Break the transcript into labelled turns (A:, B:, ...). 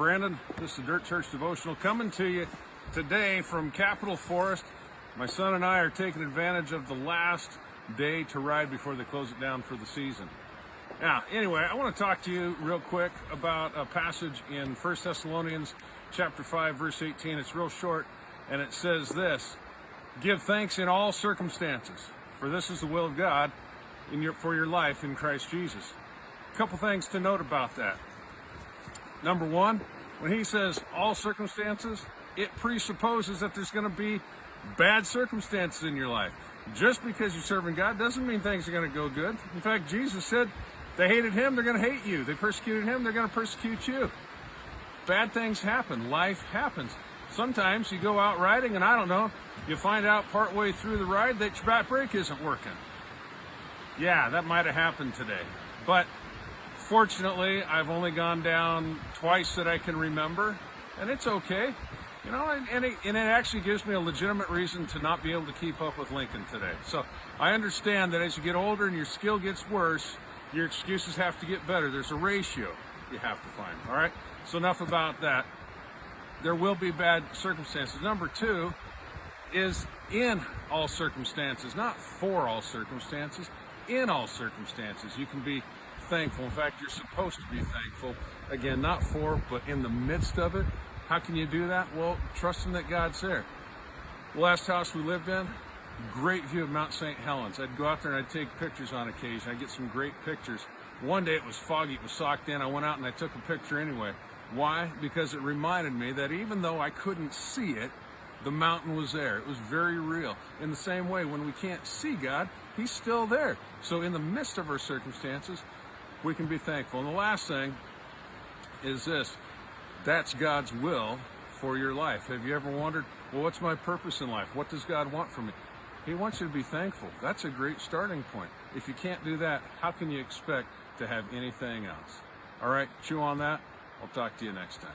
A: Brandon. This is Dirt Church Devotional coming to you today from Capitol Forest. My son and I are taking advantage of the last day to ride before they close it down for the season. Now, anyway, I want to talk to you real quick about a passage in 1 Thessalonians chapter 5, verse 18. It's real short, and it says this: "Give thanks in all circumstances, for this is the will of God for your life in Christ Jesus." A couple things to note about that. Number one, when he says all circumstances, it presupposes that there's going to be bad circumstances in your life. Just because you're serving God doesn't mean things are going to go good. In fact, Jesus said they hated him, they're going to hate you. They persecuted him, they're going to persecute you. Bad things happen. Life happens. Sometimes you go out riding and I don't know, you find out partway through the ride that your back brake isn't working. Yeah, that might have happened today. But fortunately, I've only gone down twice that I can remember, and it's okay. You know, and it actually gives me a legitimate reason to not be able to keep up with Lincoln today. So I understand that as you get older and your skill gets worse, your excuses have to get better. There's a ratio you have to find, all right? So enough about that. There will be bad circumstances. Number two is in all circumstances, not for all circumstances. In all circumstances, you can be thankful. In fact, you're supposed to be thankful. Again, not for, but in the midst of it. How can you do that? Well, trusting that God's there. The last house we lived in, great view of Mount St. Helens. I'd go out there and I'd take pictures on occasion. I'd get some great pictures. One day it was foggy, it was socked in. I went out and I took a picture anyway. Why? Because it reminded me that even though I couldn't see it, the mountain was there. It was very real. In the same way, when we can't see God, he's still there. So in the midst of our circumstances, we can be thankful. And the last thing is this: that's God's will for your life. Have you ever wondered, well, what's my purpose in life? What does God want from me? He wants you to be thankful. That's a great starting point. If you can't do that, how can you expect to have anything else? All right, chew on that. I'll talk to you next time.